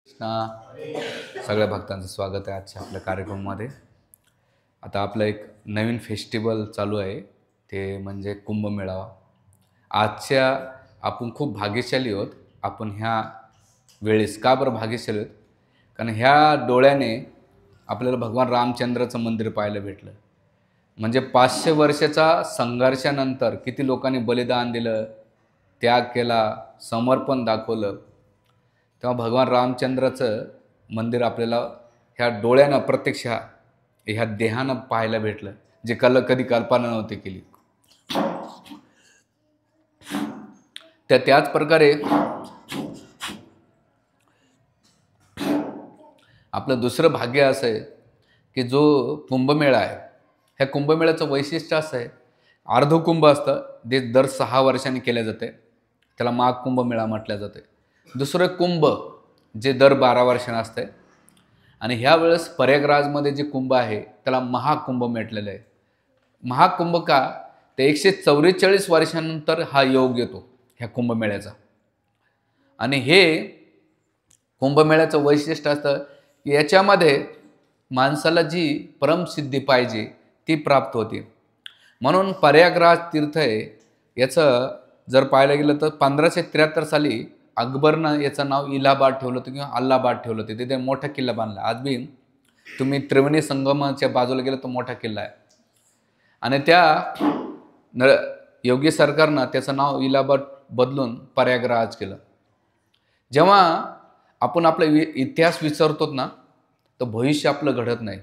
सगळ्या भक्तांचं स्वागत आहे आजच्या आपल्या कार्यक्रमामध्ये. आता आपलं एक नवीन फेस्टिवल चालू आहे, ते म्हणजे कुंभमेळावा. आजच्या आपण खूप भाग्यशाली आहोत. आपण ह्या वेळेस का बरं भाग्यशाली आहोत? कारण ह्या डोळ्याने आपल्याला भगवान रामचंद्राचं मंदिर पाहायला भेटलं. म्हणजे 500 वर्षाचा संघर्षानंतर किती लोकांनी बलिदान दिलं, त्याग केला, समर्पण दाखवलं, तेव्हा भगवान रामचंद्राचं मंदिर आपल्याला ह्या डोळ्यानं प्रत्यक्ष ह्या देहानं पाहायला भेटलं, जे कधी कल्पना नव्हती केली. त्याच प्रकारे आपलं दुसरं भाग्य असं आहे की जो कुंभमेळा आहे, ह्या कुंभमेळ्याचं वैशिष्ट्य असं आहे, अर्धकुंभ असतं, ते दर 6 वर्षांनी केले जाते, त्याला माघ कुंभमेळा म्हटलं जाते. दुसरं कुंभ जे दर 12 वर्षांना असते. आणि ह्या वेळेस प्रयागराजमध्ये जे कुंभ आहे त्याला महाकुंभ म्हटलेलं आहे. महाकुंभ का? ते 144 वर्षांनंतर हा योग येतो ह्या कुंभमेळ्याचा. आणि हे कुंभमेळ्याचं वैशिष्ट्य असतं की याच्यामध्ये माणसाला जी परमसिद्धी पाहिजे ती प्राप्त होते. म्हणून प्रयागराज तीर्थ आहे, याचं जर पाहायला गेलं तर 1573 साली अकबरनं याचं नाव इलाहाबाद ठेवलं होतं किंवा अल्लाहाबाद ठेवलं होतं. तिथे मोठा किल्ला बांधला. आज बी तुम्ही त्रिवेणी संगमाच्या बाजूला गेलं तर मोठा किल्ला आहे. आणि त्या योगी सरकारनं त्याचं नाव इलाहाबाद बदलून प्रयागराज केलं. जेव्हा आपण आपला इतिहास विसरतो ना, तर भविष्य आपलं घडत नाही.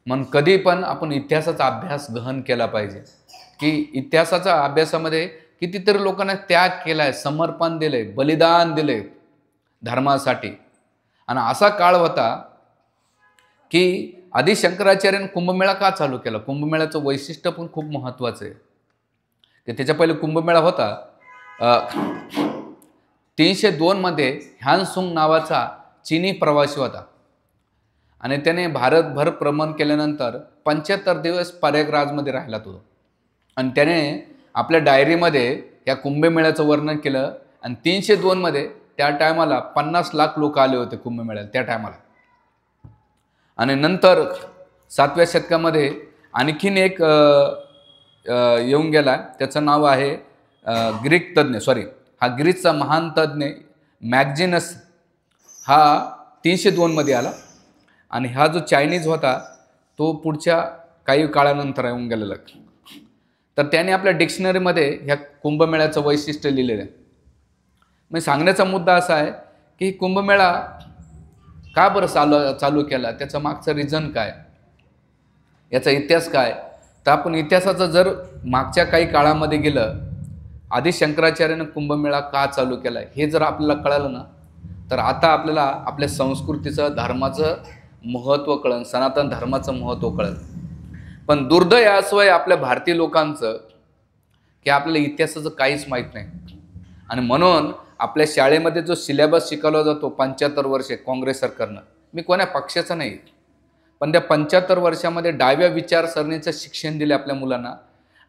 म्हणून कधी पण आपण इतिहासाचा अभ्यास गहन केला पाहिजे की इतिहासाच्या अभ्यासामध्ये कितीतरी लोकांना त्याग केला आहे, समर्पण दिले, बलिदान दिले धर्मासाठी. आणि असा काळ होता की आदि शंकराचार्याने कुंभमेळा का चालू केला? कुंभमेळ्याचं वैशिष्ट्य पण खूप महत्त्वाचं आहे की त्याच्या पहिले कुंभमेळा होता 302 मध्ये ह्यानसुंग नावाचा चीनी प्रवासी होता. आणि त्याने भारतभर भ्रमण केल्यानंतर 75 दिवस प्रयागराजमध्ये राहिला तो. आणि त्याने आपल्या डायरीमध्ये या कुंभमेळ्याचं वर्णन केलं. आणि 302 मध्ये त्या टायमाला 50 लाख लोक आले होते कुंभमेळ्याला त्या टायमाला. आणि नंतर 7व्या शतकामध्ये आणखीन एक येऊन गेला, त्याचं नाव आहे ग्रीक तज्ञ, हा ग्रीकचा महान तज्ञ मॅग्जिनस, हा 302 मध्ये आला. आणि हा जो चायनीज होता तो पुढच्या काही काळानंतर येऊन गेलेला. तर त्याने आपल्या डिक्शनरीमध्ये ह्या कुंभमेळ्याचं वैशिष्ट्य लिहिलेलं आहे. म्हणजे सांगण्याचा मुद्दा असा आहे की कुंभमेळा का बरं चालू केला, त्याचं मागचं रिझन काय, याचा इतिहास काय. तर आपण इतिहासाचं जर मागच्या काही काळामध्ये गेलं, आदि शंकराचार्यानं कुंभमेळा का चालू केला हे जर आपल्याला कळलं ना, तर आता आपल्याला आपल्या संस्कृतीचं, धर्माचं महत्त्व कळलं, सनातन धर्माचं महत्त्व कळलं. पण दुर्दैव असं आहे आपल्या भारतीय लोकांचं की आपल्याला इतिहासाचं काहीच माहीत नाही. आणि म्हणून आपल्या शाळेमध्ये जो सिलेबस शिकवला जातो 75 वर्षे काँग्रेस सरकारनं, मी कोण्या पक्षाचं नाही, पण त्या 75 वर्षामध्ये डाव्या विचारसरणीचं शिक्षण दिले आपल्या मुलांना.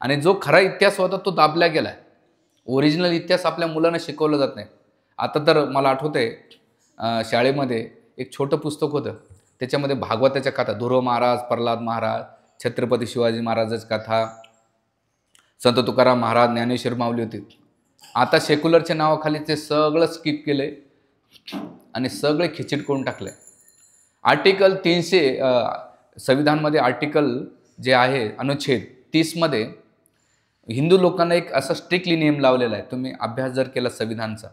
आणि जो खरा इतिहास होता तो दाबला गेला आहे. ओरिजिनल इतिहास आपल्या मुलांना शिकवलं जात नाही. आता तर मला आठवतंय शाळेमध्ये एक छोटं पुस्तक होतं, त्याच्यामध्ये भागवताच्या कथा, ध्रुव महाराज, प्रल्हाद महाराज, छत्रपती शिवाजी महाराजाची कथा, संत तुकाराम महाराज, ज्ञानेश्वर माऊली होती. आता सेक्युलरच्या नावाखाली ते सगळं स्किप केले आणि सगळे खिचडी करून टाकले. आर्टिकल 300 संविधानमध्ये आर्टिकल जे आहे अनुच्छेद 30 मध्ये हिंदू लोकांना एक असा स्ट्रिक्टली नियम लावलेला आहे. तुम्ही अभ्यास जर केला संविधानचा,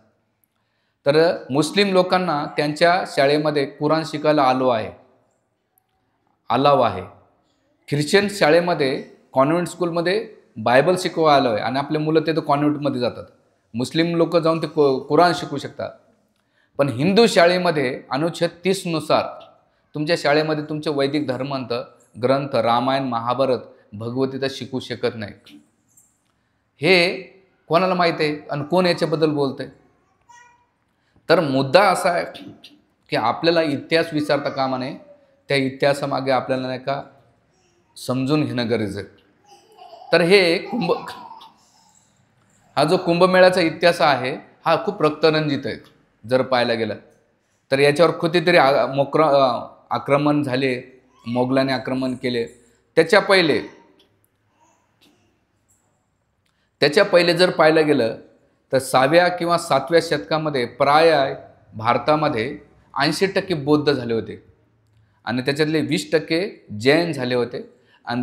तर मुस्लिम लोकांना त्यांच्या शाळेमध्ये कुराण शिकायला अलाव आहे. ख्रिश्चन शाळेमध्ये, कॉन्व्हेंट स्कूलमध्ये बायबल शिकवा आलं आहे. आणि आपले मुलं ते तर कॉन्व्हेंटमध्ये जातात. मुस्लिम लोक जाऊन ते कुराण शिकू शकतात. पण हिंदू शाळेमध्ये अनुच्छेद 30 नुसार तुमच्या शाळेमध्ये तुमचे वैदिक धर्मांत ग्रंथ, रामायण, महाभारत, भगवद्गीता शिकू शकत नाही. हे कोणाला माहीत आहे आणि कोण याच्याबद्दल बोलतंय? तर मुद्दा असा आहे की आपल्याला इतिहास विसरता कामा नये. त्या इतिहासामागे आपल्याला नाही का समजून घेणं गरजेचं आहे. तर हा जो कुंभमेळ्याचा इतिहास आहे हा खूप रक्तरंजित आहे जर पाहायला गेलं. तर याच्यावर कितीतरी आक्रमण झाले, मोगलांनी आक्रमण केले. त्याच्या पहिले जर पाहायला गेलं तर 6व्या किंवा 7व्या शतकामध्ये प्राय भारतामध्ये 80% बौद्ध झाले होते आणि त्याच्यातले 20% जैन झाले होते आणि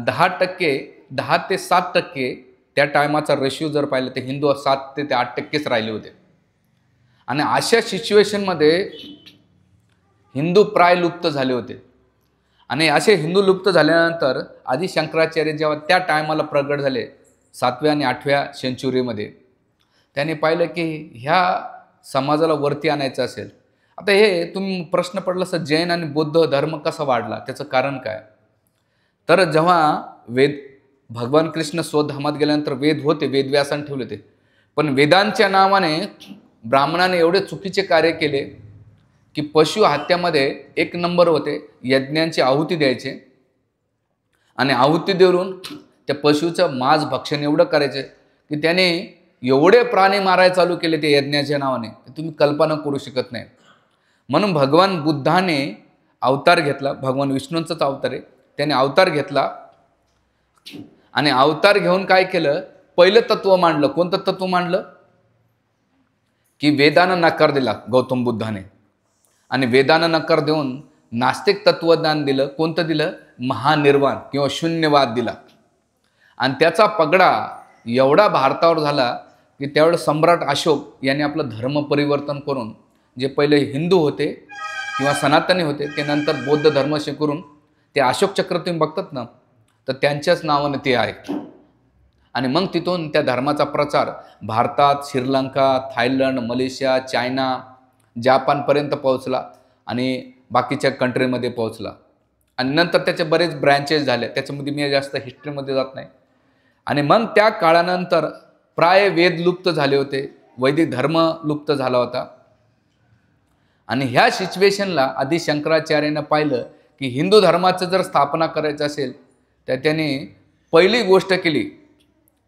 10 ते 7% त्या टायमाचा रेशिओ जर पाहिलं तर हिंदू 7 ते 8%च राहिले होते. आणि अशा सिच्युएशनमध्ये हिंदू प्राय लुप्त झाले होते. आणि असे हिंदू लुप्त झाल्यानंतर आदि शंकराचार्य जेव्हा त्या टायमाला प्रगट झाले 7व्या आणि 8व्या सेंचुरीमध्ये, त्यांनी पाहिलं की ह्या समाजाला वरती आणायचं असेल. आता हे तुम्ही प्रश्न पडला असं जैन आणि बौद्ध धर्म कसा वाढला, त्याचं कारण काय? तर जेव्हा भगवान कृष्ण स्वधामात गेल्यानंतर वेद होते, वेदव्यासाने ठेवले होते, पण वेदांच्या नावाने ब्राह्मणाने एवढे चुकीचे कार्य केले की पशु हत्यामध्ये 1 नंबर होते. यज्ञांची आहुती द्यायचे आणि आहुती देऊन त्या पशुचं मांस भक्षण एवढं करायचे की त्याने एवढे प्राणी मारायला चालू केले ते यज्ञाच्या नावाने, तुम्ही कल्पना करू शकत नाही. म्हणून भगवान बुद्धाने अवतार घेतला, भगवान विष्णूंचाच अवतार आहे, त्याने अवतार घेतला आणि अवतार घेऊन काय केलं, पहिलं तत्व मांडलं. कोणतं तत्व मांडलं? की वेदांना नकार दिला गौतम बुद्धाने आणि वेदांना नकार देऊन नास्तिक तत्वज्ञान दिलं. कोणतं दिलं? महानिर्वाण किंवा शून्यवाद दिला. आणि त्याचा पगडा एवढा भारतावर झाला की त्यावेळेस सम्राट अशोक यांनी आपलं धर्म परिवर्तन करून, जे पहिले हिंदू होते किंवा सनातनी होते ते नंतर बौद्ध धर्म स्वीकारून, ते अशोक चक्र तुम्ही बघतात ना, तर त्यांच्याच नावाने ते आहे. आणि मग तिथून त्या धर्माचा प्रचार भारतात, श्रीलंका, थायलंड, मलेशिया, चायना, जापानपर्यंत पोहोचला आणि बाकीच्या कंट्रीमध्ये पोहोचला. आणि नंतर त्याचे बरेच ब्रँचेस झाले, त्याच्यामध्ये मी जास्त हिस्ट्रीमध्ये जात नाही. आणि मग त्या काळानंतर प्राय वेद लुप्त झाले होते, वैदिक धर्म लुप्त झाला होता. आणि ह्या सिच्युएशनला आदि शंकराचार्यानं पाहिलं की हिंदू धर्माचं जर स्थापना करायचं असेल तर त्याने पहिली गोष्ट केली,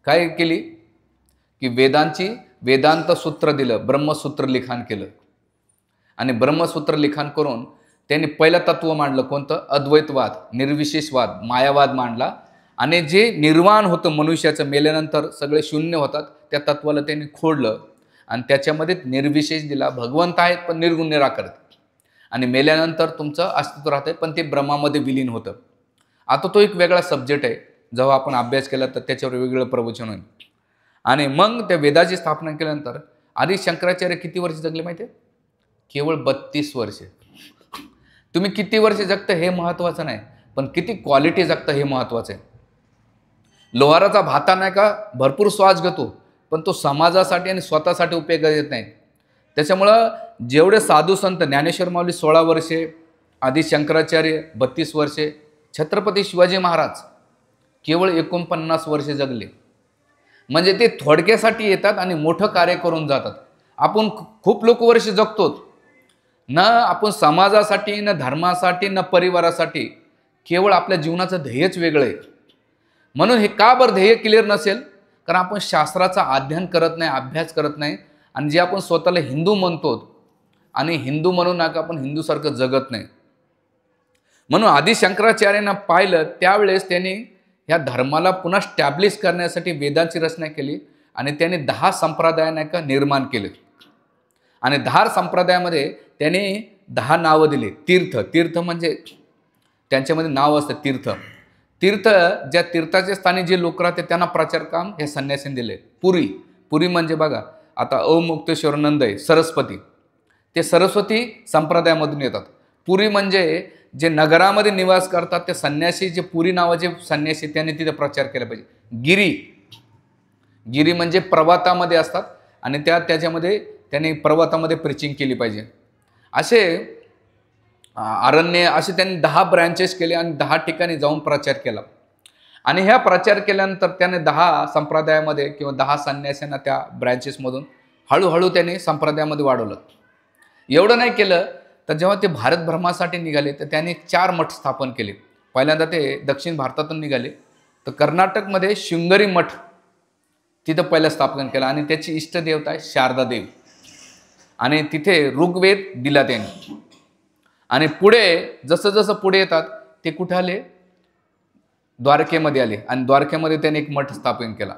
काय केली की वेदांत सूत्र दिलं, ब्रह्मसूत्र लिखाण केलं. आणि ब्रह्मसूत्र लिखाण करून त्यांनी पहिलं तत्व मांडलं. कोणतं? अद्वैतवाद, निर्विशेषवाद, मायावाद मांडला. आणि जे निर्वाण होतं मनुष्याचं, मेल्यानंतर सगळे शून्य होतात, त्या तत्वाला त्यांनी खोडलं आणि त्याच्यामध्ये निर्विशेष दिला. भगवंत आहेत पण निर्गुण निराकार, आणि मेल्यानंतर तुमचं अस्तित्व राहतं पण ते ब्रह्मामध्ये विलीन होतं. आता तो एक वेगळा सब्जेक्ट आहे, जेव्हा आपण अभ्यास केला तर त्याच्यावर वेगळं प्रवचन होईल. आणि मग त्या वेदाची स्थापना केल्यानंतर आदि शंकराचार्य किती वर्ष जगले माहिती आहे? केवळ 32 वर्षे. तुम्ही किती वर्ष जगता हे महत्त्वाचं नाही, पण किती क्वालिटी जगता हे महत्त्वाचं आहे. लोहाराचा भाता नाही का भरपूर श्वास घेतो, पण तो समाजासाठी आणि स्वतःसाठी उपयोगात येत नाही. त्याच्यामुळं जेवढे साधू संत, ज्ञानेश्वर माऊली 16 वर्षे, आदि शंकराचार्य 32 वर्षे, छत्रपती शिवाजी महाराज केवळ 49 वर्षे जगले. म्हणजे ते थोडक्यासाठी येतात आणि मोठं कार्य करून जातात. आपण खूप लोक वर्ष जगतो, न आपण समाजासाठी, न धर्मासाठी, न परिवारासाठी, केवळ आपल्या जीवनाचं ध्येयच वेगळं आहे. म्हणून हे का बरं ध्येय क्लिअर नसेल? कारण आपण शास्त्राचा अध्ययन करत नाही, अभ्यास करत नाही. आणि जे आपण स्वतःला हिंदू म्हणतो आणि हिंदू म्हणून नका आपण हिंदूसारखं जगत नाही. म्हणून आदि शंकराचार्यांना पाहिलं त्यावेळेस त्यांनी ह्या धर्माला पुन्हा स्टॅब्लिश करण्यासाठी वेदांची रचना केली आणि त्यांनी 10 संप्रदायांना निर्माण केले. आणि 10 संप्रदायामध्ये त्यांनी 10 नावं दिली. तीर्थ म्हणजे त्यांच्यामध्ये नाव असतं तीर्थ, ज्या तीर्थाच्या स्थानी जे लोक राहते त्यांना प्रचार काम हे संन्यासींनी दिले. पुरी म्हणजे बघा आता अवमुक्तेश्वर आहे, सरस्वती, ते सरस्वती संप्रदायामधून येतात. पुरी म्हणजे जे नगरामध्ये निवास करतात ते संन्यासी, जे पुरी नावाचे संन्यासी, त्यांनी तिथे प्रचार केला पाहिजे. गिरी म्हणजे पर्वतामध्ये असतात आणि त्याच्यामध्ये त्यांनी पर्वतामध्ये प्रीचिंग केली पाहिजे. असे अरण्य, असे त्यांनी 10 ब्रँचेस केले आणि 10 ठिकाणी जाऊन प्रचार केला. आणि ह्या प्रचार केल्यानंतर त्याने 10 संप्रदायामध्ये किंवा 10 संन्यासांना त्या ब्रँचेसमधून हळूहळू त्यांनी संप्रदायामध्ये वाढवलं. एवढं नाही केलं तर जेव्हा ते भारत भ्रमणासाठी निघाले तर त्यांनी 4 मठ स्थापन केले. पहिल्यांदा ते दक्षिण भारतातून निघाले तर कर्नाटकमध्ये शृंगेरी मठ तिथं पहिलं स्थापन केलं आणि त्याची इष्टदेवता आहे शारदा देवी. आणि तिथे ऋग्वेद दिला त्यांनी. आणि पुढे जसं जसं पुढे येतात ते कुठे आले, द्वारकेमध्ये आले आणि द्वारकेमध्ये त्याने एक मठ स्थापन केला.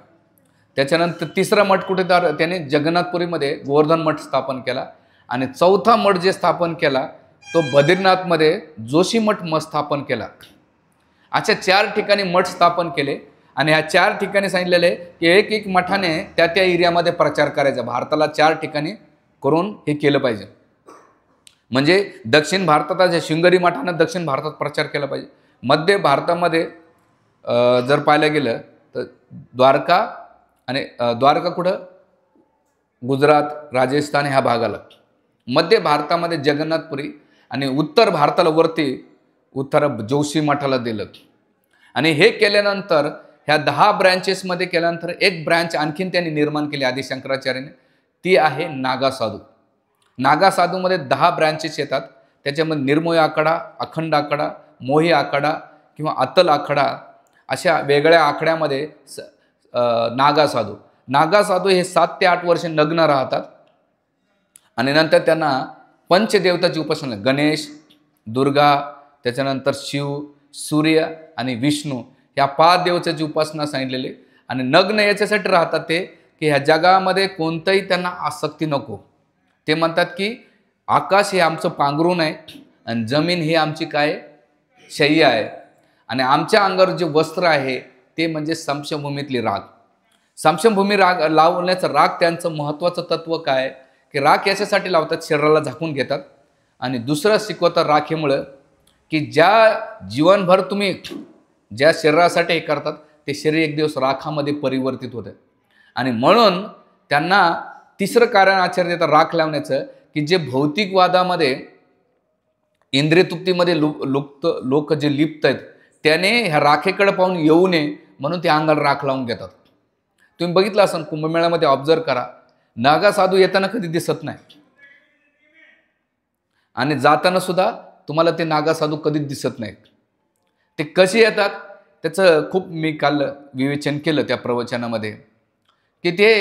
त्याच्यानंतर तिसरा मठ कुठे त्याने जगन्नाथपुरीमध्ये गोवर्धन मठ स्थापन केला आणि चौथा मठ जे स्थापन केला तो बद्रीनाथमध्ये जोशी मठ स्थापन केला. अशा 4 ठिकाणी मठ स्थापन केले आणि ह्या 4 ठिकाणी सांगितलेले की एक एक मठाने त्या त्या एरियामध्ये प्रचार करायचा. भारताला 4 ठिकाणी करून हे केलं पाहिजे. म्हणजे दक्षिण भारतात शृंगेरी मठानं दक्षिण भारतात प्रचार केला पाहिजे. मध्य भारतामध्ये जर पाहायला गेलं तर द्वारका आणि द्वारका कुठं, गुजरात, राजस्थान ह्या भागाला. मध्य भारतामध्ये जगन्नाथपुरी आणि उत्तर भारताला वरती उत्तर जोशी मठाला दिलं. आणि हे केल्यानंतर ह्या 10 ब्रँचेसमध्ये केल्यानंतर एक ब्रँच आणखीन त्यांनी निर्माण केली आदि शंकराचार्याने, ती आहे नागा साधू. नागा साधूमध्ये 10 ब्रँचेस येतात. त्याच्यामध्ये निर्मोही आखाडा, अखंड आखाडा, मोही आखाडा किंवा अतल आखाडा अशा वेगळ्या आखाड्यामध्ये नागा साधू हे 7 ते 8 वर्ष नग्न राहतात आणि नंतर त्यांना पंचदेवताची उपासना, गणेश, दुर्गा, त्याच्यानंतर शिव, सूर्य आणि विष्णू ह्या 5 देवताची उपासना सांगितलेली. आणि नग्न याच्यासाठी राहतात ते की ह्या जगामध्ये कोणतंही त्यांना आसक्ती नको. ते म्हणतात की आकाश हे आमचं पांघरूण आहे आणि जमीन ही आमची काय, शय्या आहे आणि आमच्या अंगावर जे वस्त्र आहे ते म्हणजे समशमभूमीतली राख. समशमभूमी राग लावण्याचं राग त्यांचं महत्त्वाचं तत्व काय की राख याच्यासाठी लावतात, शरीराला झाकून घेतात. आणि दुसरं शिकवतात राखेमुळं की ज्या जीवनभर तुम्ही ज्या शरीरासाठी हे करतात ते शरीर एक दिवस राखामध्ये परिवर्तित होतं. आणि म्हणून त्यांना तिसरं कारण आचार्य देतात राख लावण्याचं की जे भौतिकवादामध्ये इंद्रियतृप्तीमध्ये लोक जे लिप्त आहेत त्याने ह्या राखेकडे पाहून येऊ नये म्हणून ते अंगाला राख लावून घेतात. तुम्ही बघितलं असाल कुंभमेळ्यामध्ये ऑब्झर्व करा, नागा साधू येताना कधी दिसत नाही आणि जाताना सुद्धा तुम्हाला ते नागा साधू कधीच दिसत नाहीत. ते कसे येतात त्याचं खूप मी काल विवेचन केलं त्या प्रवचनामध्ये की ते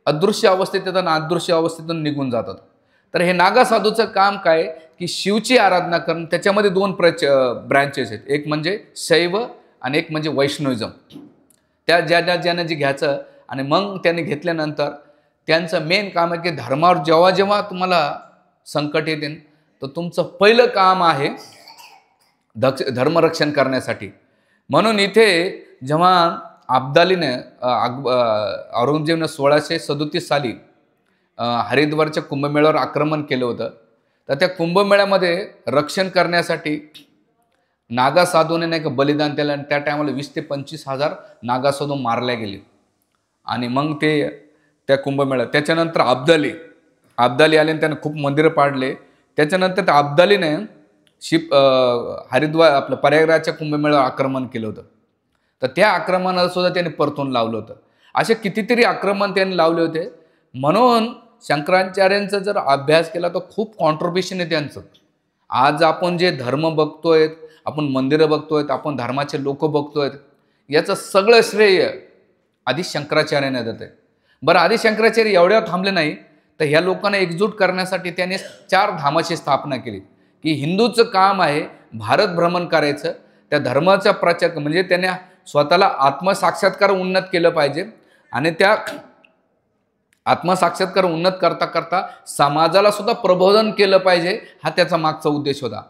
अदृश्य अवस्थेत येतात आणि अदृश्य अवस्थेतून निघून जातात. तर हे नागा साधूचं काम काय की शिवची आराधना करणं. त्याच्यामध्ये 2 ब्रँचेस आहेत, एक म्हणजे शैव आणि एक म्हणजे वैष्णविझम. त्या ज्यानं जे घ्यायचं आणि मग त्यांनी घेतल्यानंतर त्यांचं मेन काम आहे की धर्मावर जेव्हा जेव्हा तुम्हाला संकट येते तर तुमचं पहिलं काम आहे धर्मरक्षण करण्यासाठी. म्हणून इथे जेव्हा अब्दालीने औरंगजेबने 1637 साली हरिद्वारच्या कुंभमेळ्यावर आक्रमण केलं होतं. तर त्या कुंभमेळ्यामध्ये रक्षण करण्यासाठी नागा साधूने नाही का बलिदान दिलं आणि त्या टायमाला 20 ते 25 हजार नागा साधू मारल्या गेले. आणि मग ते त्या कुंभमेळ्यात त्याच्यानंतर अब्दाली आले आणि त्याने खूप मंदिरं पाडले. त्याच्यानंतर त्या अब्दालीने हरिद्वार आपलं प्रयागराजच्या कुंभमेळ्यावर आक्रमण केलं होतं. तर त्या आक्रमणाला सुद्धा त्यांनी परतून लावलं होतं. असे कितीतरी आक्रमण त्यांनी लावले होते. म्हणून शंकराचार्यांचा जर अभ्यास केला तर खूप कॉन्ट्रिब्युशन आहे त्यांचं. आज आपण जे धर्म बघतोय, आपण मंदिरं बघतोय, आपण धर्माचे लोक बघतोय, याचं सगळं श्रेय आदि शंकराचार्याने देते. बरं, आदि शंकराचार्य एवढ्या थांबले नाही तर ह्या लोकांना एकजूट करण्यासाठी त्याने 4 धामाची स्थापना केली की हिंदूचं काम आहे भारत भ्रमण करायचं, त्या धर्माचा प्रचार म्हणजे त्याने स्वतःला आत्मसाक्षात्कार उन्नत केलं पाहिजे आणि त्या आत्मसाक्षात्कार उन्नत करता करता समाजाला सुद्धा प्रबोधन केलं पाहिजे, हा त्याचा मागचा उद्देश होता.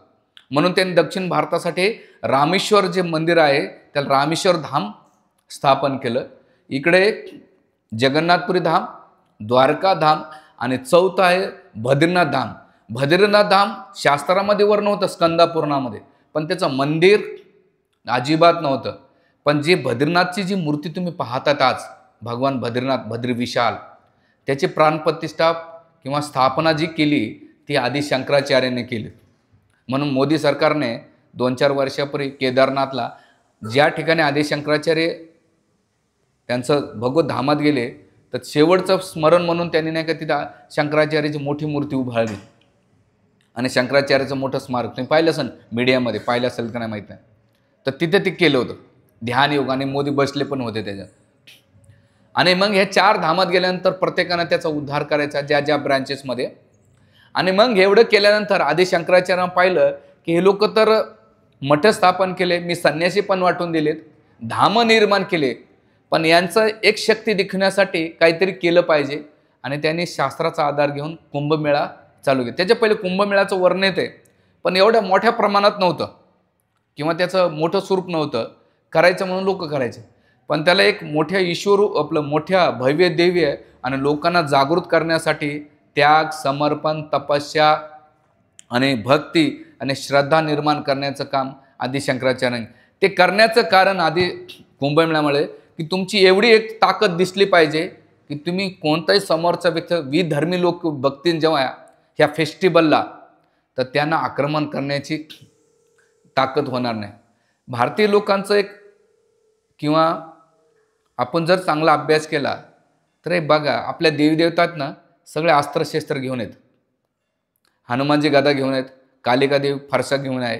म्हणून त्यांनी दक्षिण भारतासाठी रामेश्वर जे मंदिर आहे त्याला रामेश्वर धाम स्थापन केलं. इकडे जगन्नाथपुरी धाम, द्वारका धाम आणि चौथा आहे बद्रीनाथ धाम. बद्रीनाथ धाम शास्त्रामध्ये वर नव्हतं स्कंदापुराणामध्ये, पण त्याचं मंदिर अजिबात नव्हतं. पण जे बद्रीनाथची जी मूर्ती तुम्ही पाहतात आज, भगवान बद्रीनाथ बद्री विशाल, त्याची प्राणप्रतिष्ठा किंवा स्थापना जी केली ती आदि शंकराचार्याने केली. म्हणून मोदी सरकारने 2-4 वर्षापूर्वी केदारनाथला ज्या ठिकाणी आदि शंकराचार्य त्यांचं भगवत धामात गेले तर शेवटचं स्मरण म्हणून त्यांनी नाही का तिथं शंकराचार्याची मोठी मूर्ती उभारली आणि शंकराचार्याचं मोठं स्मारक तुम्ही पाहिलं असेल मीडियामध्ये, पाहिलं असेल का नाही माहीत नाही. तर तिथे ते केलं होतं ध्यानयोग आणि मोदी बसले पण होते त्याच्यात. आणि मग ह्या 4 धामात गेल्यानंतर प्रत्येकानं त्याचा उद्धार करायचा ज्या ज्या ब्रँचेसमध्ये. आणि मग एवढं केल्यानंतर आदी शंकराचार्यानं पाहिलं की हे लोक तर मठ स्थापन केले, मी संन्यासी पण वाटून दिलेत, धाम निर्माण केले, पण यांचं एक शक्ती दिखण्यासाठी काहीतरी केलं पाहिजे. आणि त्यांनी शास्त्राचा आधार घेऊन कुंभमेळा चालू केला. त्याच्या पहिले कुंभमेळ्याचं वर्णन येते, पण एवढ्या मोठ्या प्रमाणात नव्हतं किंवा त्याचं मोठं स्वरूप नव्हतं. करायचं म्हणून लोक करायचे, पण त्याला एक मोठ्या ईश्वर आपलं मोठ्या भव्य दिव्य आणि लोकांना जागृत करण्यासाठी त्याग, समर्पण, तपस्या आणि भक्ती आणि श्रद्धा निर्माण करण्याचं काम आदी शंकराचार्यांनी. ते करण्याचं कारण आधी कुंभमेळ्यामुळे की तुमची एवढी एक ताकद दिसली पाहिजे की तुम्ही कोणताही समोरचा व्यक्ती विधर्मी लोक बघतील जेव्हा ह्या फेस्टिवलला, तर त्यांना आक्रमण करण्याची ताकद होणार नाही. भारतीय लोकांचं एक किंवा आपण जर चांगला अभ्यास केला तर हे बघा, आपल्या देवीदेवतात ना सगळे अस्त्रशस्त्र घेऊन आहेत. हनुमानजी गदा घेऊन आहेत, कालिका देवी फरसा घेऊन आहे,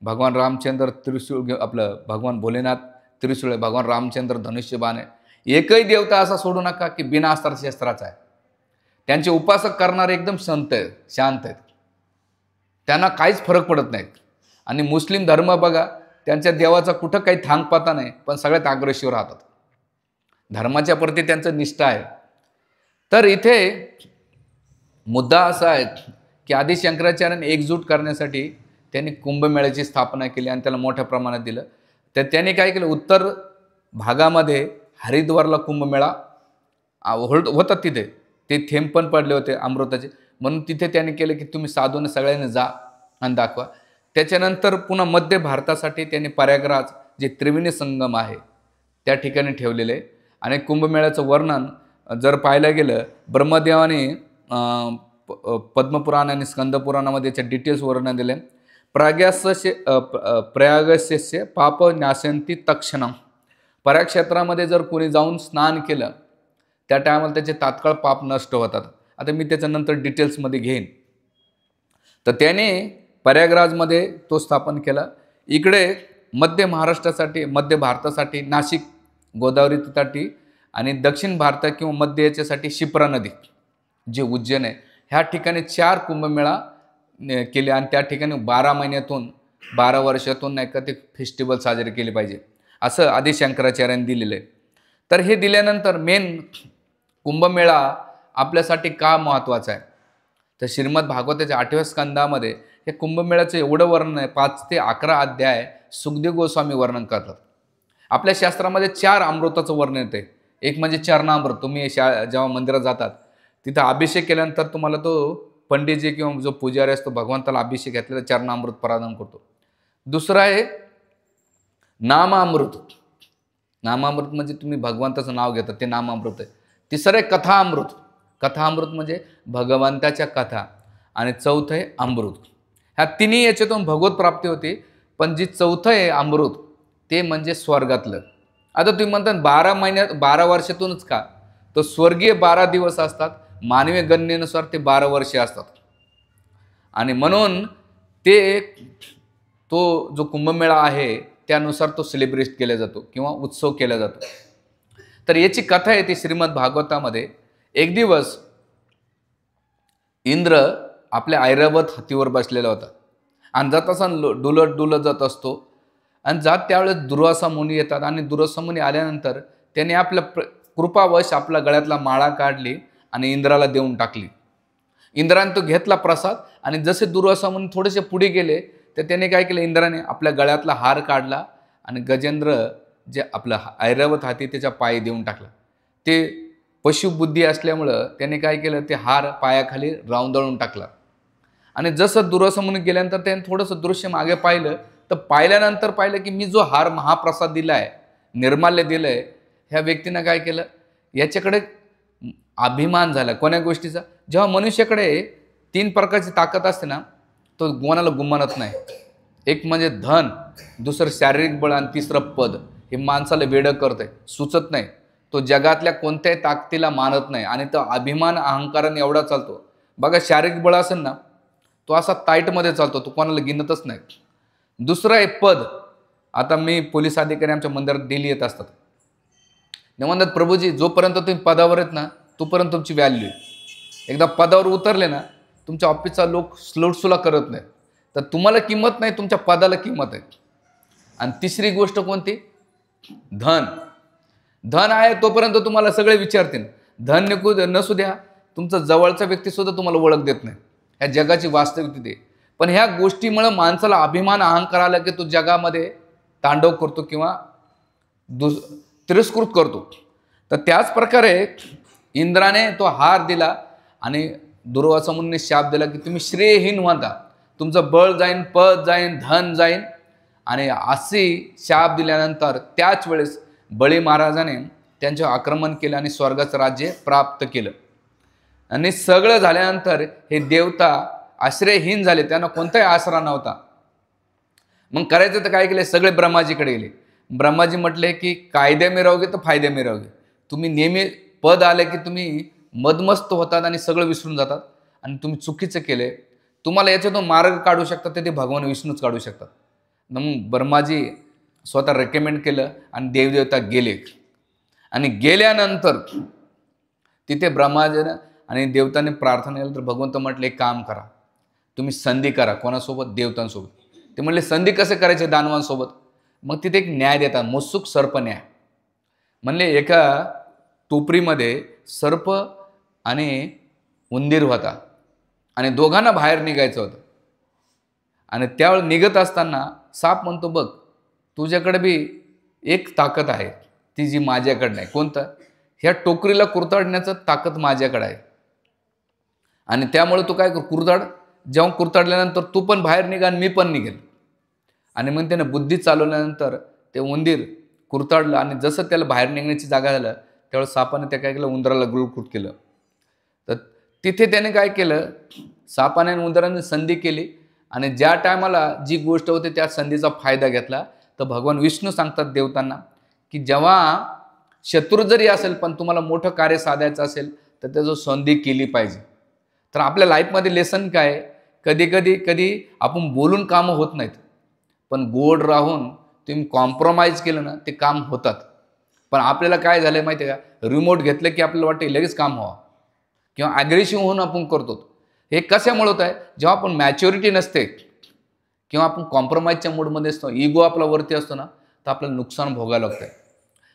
भगवान रामचंद्र त्रिशूळ घेऊन, आपलं भगवान भोलेनाथ त्रिशूळ आहे, भगवान रामचंद्र धनुष्यबाण आहे. एकही देवता असा सोडू नका की बिना अस्त्रशस्त्राचा आहे. त्यांचे उपासक करणारे एकदम संत आहेत, शांत आहेत, त्यांना काहीच फरक पडत नाही. आणि मुस्लिम धर्म बघा, त्यांच्या देवाचा कुठं काही थांगपाता नाही, पण सगळ्यात अग्रेसिव्ह राहतात. धर्माच्या प्रती त्यांचं निष्ठा आहे. तर इथे मुद्दा असा आहे की आदी शंकराचार्यांनी एकजूट करण्यासाठी त्यांनी कुंभमेळ्याची स्थापना केली आणि त्याला मोठ्या प्रमाणात दिलं. तर त्यांनी काय केलं, उत्तर भागामध्ये हरिद्वारला कुंभमेळा होतात, तिथे ते थेंब पण पडले होते अमृताचे, म्हणून तिथे त्यांनी केलं की तुम्ही साधूने सगळ्यांनी जा आणि दाखवा. त्याच्यानंतर पुन्हा मध्य भारतासाठी त्यांनी प्रयागराज जे त्रिवेणी संगम आहे त्या ठिकाणी ठेवलेले आहे. आणि कुंभमेळ्याचं वर्णन जर पाहायला गेलं, ब्रह्मदेवाने पद्मपुराण आणि स्कंदपुराणामध्ये याच्या डिटेल्स वर्णन दिले. प्रयागस्य पाप न्यासंती तक्षणम. प्रयाग क्षेत्रामध्ये जर कोणी जाऊन स्नान केलं त्या टायमाला त्याचे तात्काळ पाप नष्ट होतात. आता मी त्याच्यानंतर डिटेल्समध्ये घेईन. तर त्याने प्रयागराजमध्ये तो स्थापन केला. इकडे मध्य महाराष्ट्रासाठी, मध्य भारतासाठी नाशिक गोदावरी तटी आणि दक्षिण भारतात किंवा मध्य याच्यासाठी शिप्रा नदी जे उज्जैन आहे, ह्या ठिकाणी 4 कुंभमेळा केले. आणि त्या ठिकाणी 12 महिन्यातून 12 वर्षातून नाही का ते फेस्टिवल साजरे केले पाहिजे असं आदी शंकराचार्यांनी दिलेलं आहे. तर हे दिल्यानंतर मेन कुंभमेळा आपल्यासाठी का महत्त्वाचा आहे, तर श्रीमद भागवताच्या 8व्या स्कंदामध्ये हे कुंभमेळ्याचं एवढं वर्णन आहे. 5 ते 11 अध्याय सुखदेव गोस्वामी वर्णन करतात. आपल्या शास्त्रामध्ये 4 अमृताचं वर्णन येते. एक म्हणजे चरणामृत. तुम्ही जेव्हा मंदिरात जातात तिथं अभिषेक केल्यानंतर तुम्हाला तो पंडितजी किंवा जो पुजारी असतो भगवंताला अभिषेक घातलेला चरणामृत प्रदान करतो. दुसरं आहे नामामृत. नामामृत म्हणजे तुम्ही भगवंताचं नाव घेतात ते नामामृत आहे. तिसरं आहे कथामृत. कथामृत म्हणजे भगवंताच्या कथा. आणि चौथं आहे अमृत. ह्या तिन्ही याच्यातून भगवत प्राप्ती होती. पण जी चौथं आहे अमृत ते म्हणजे स्वर्गातलं. आता तुम्ही म्हणतात 12 महिन्यात 12 वर्षातूनच का, तर स्वर्गीय 12 दिवस असतात, मानवीय गणनेनुसार ते 12 वर्षे असतात. आणि म्हणून ते तो जो कुंभमेळा आहे त्यानुसार तो सेलिब्रेट केला जातो किंवा उत्सव केला जातो. तर याची कथा आहे ती श्रीमद भागवतामध्ये. एक दिवस इंद्र आपल्या ऐरावत हत्तीवर बसलेला होता आणि जात असा डुलत जात असतो. आणि जात त्यावेळेस दुर्वासा मुनी येतात. आणि दुर्वासा मुनी आल्यानंतर त्याने आपल्या कृपावश आपल्या गळ्यातला माळा काढली आणि इंद्राला देऊन टाकली. इंद्राने तो घेतला प्रसाद. आणि जसे दुर्वासा मुनी थोडेसे पुढे गेले तर त्याने काय केलं, इंद्राने आपल्या गळ्यातला हार काढला आणि गजेंद्र जे आपलं ऐरावत हाती त्याच्या पायी देऊन टाकला. ते पशुबुद्धी असल्यामुळं त्याने काय केलं, ते हार पायाखाली राऊंदळून टाकला. आणि जसं दुर्वासा मुनी गेल्यानंतर त्याने थोडंसं दृश्य मागे पाहिलं, तर पाहिल्यानंतर पाहिलं की मी जो हार महाप्रसाद दिला आहे, निर्माल्य दिलं आहे, ह्या व्यक्तीनं काय केलं, याच्याकडे अभिमान झाला. कोण्या गोष्टीचा, जेव्हा मनुष्याकडे 3 प्रकारची ताकद असते ना, तो कोणाला गुमानत नाही. एक म्हणजे धन, दुसरं शारीरिक बळ आणि तिसरं पद. हे माणसाला वेडं करतंय, सुचत नाही. तो जगातल्या कोणत्याही ताकदीला मानत नाही आणि तो अभिमान अहंकाराने एवढा चालतो. बघा, शारीरिक बळ असेल ना, तो असा टाईटमध्ये चालतो, तो कोणाला गिनतच नाही. दुसरं आहे पद. आता मी पोलीस अधिकारी आमच्या मंदिरात डेली येत असतात. ते म्हणतात, प्रभूजी जोपर्यंत तुम्ही पदावर आहेत ना तोपर्यंत तुमची व्हॅल्यू. एकदा पदावर उतरले ना तुमच्या ऑफिसचा लोक स्लोटसुला करत नाही, तर तुम्हाला किंमत नाही, तुमच्या पदाला किंमत आहे. आणि तिसरी गोष्ट कोणती? धन. धन आहे तोपर्यंत तुम्हाला सगळे विचारतील. धन नसू द्या, तुमचा जवळचा व्यक्तीसुद्धा तुम्हाला ओळख देत नाही. ह्या जगाची वास्तविकता ते. पण ह्या गोष्टीमुळे माणसाला अभिमान अहंकार आला की तो जगामध्ये तांडव करतो किंवा तिरस्कृत करतो. तर त्याच प्रकारे इंद्राने तो हार दिला आणि दुर्वासा मुनीने शाप दिला की तुम्ही श्रेयहीन व्हाता, तुमचं बळ जाईन, पद जाईन, धन जाईन. आणि अशी शाप दिल्यानंतर त्याच वेळेस बळी महाराजाने त्यांच्यावर आक्रमण केलं आणि स्वर्गाचं राज्य प्राप्त केलं. आणि सगळं झाल्यानंतर हे देवता आश्रयहीन झाले, त्यांना कोणताही आसरा नव्हता. मग करायचं तर काय केलं? सगळे ब्रह्माजीकडे गेले. ब्रह्माजी म्हटले की कायदे में रहोगे तर फायदे में रहोगे. तुम्ही नेहमी पद आले की तुम्ही मदमस्त होतात आणि सगळं विसरून जातात, आणि तुम्ही चुकीचं केले, तुम्हाला याच्यातून मार्ग काढू शकतात ते भगवान विष्णूच काढू शकतात. मग ब्रह्माजी स्वतः रेकमेंड केलं आणि देवदेवता गेले. आणि गेल्यानंतर तिथे ब्रह्माजीनं आणि देवतांनी प्रार्थना केली. तर भगवंत म्हटले एक काम करा, तुम्ही संधी करा. कोणासोबत? देवतांसोबत. ते म्हणले संधी कसे करायचे दानवांसोबत? मग तिथे एक न्याय देतात, मोत्सुक सर्प न्याय. म्हणले एका टोपरीमध्ये सर्प आणि उंदीर होता आणि दोघांना बाहेर निघायचं होतं. आणि त्यावेळेस निघत असताना साप म्हणतो, बघ तुझ्याकडे बी एक ताकद आहे, ती जी माझ्याकडे नाही. कोणतं? ह्या टोकरीला कुरताडण्याचं ताकद माझ्याकडे आहे. आणि त्यामुळे तू काय कर, कुरताड. जेव्हा कुरताडल्यानंतर तू पण बाहेर निघा आणि मी पण निघेल. आणि मग त्याने बुद्धी चालवल्यानंतर ते उंदीर कुरताडलं आणि जसं त्याला बाहेर निघण्याची जागा झालं त्यावेळेस सापाने ते काय केलं, उंदराला गुळकुट केलं. तर तिथे त्याने काय केलं, सापाने आणि उंदराने संधी केली आणि ज्या टायमाला जी गोष्ट होती त्या संधीचा फायदा घेतला. तर भगवान विष्णू सांगतात देवतांना की जेव्हा शत्रू जरी असेल पण तुम्हाला मोठं कार्य साधायचं असेल तर त्याचं संधी केली पाहिजे. तर आपल्या लाईफमध्ये लेसन काय, कधी आपण बोलून कामं होत नाहीत, पण गोड राहून तुम्ही कॉम्प्रोमाइज केलं ना ते काम होतात. पण आपल्याला काय झालं माहिती आहे का, रिमोट घेतलं की आपल्याला वाटतं लगेच काम व्हावं किंवा ॲग्रेसिव्ह होऊन आपण करतो. हे कशामुळे होत आहे? जेव्हा आपण मॅच्युरिटी नसते किंवा आपण कॉम्प्रोमाइजच्या मूडमध्ये असतो, इगो आपला वरती असतो ना, तर आपल्याला नुकसान भोगायला लागतं.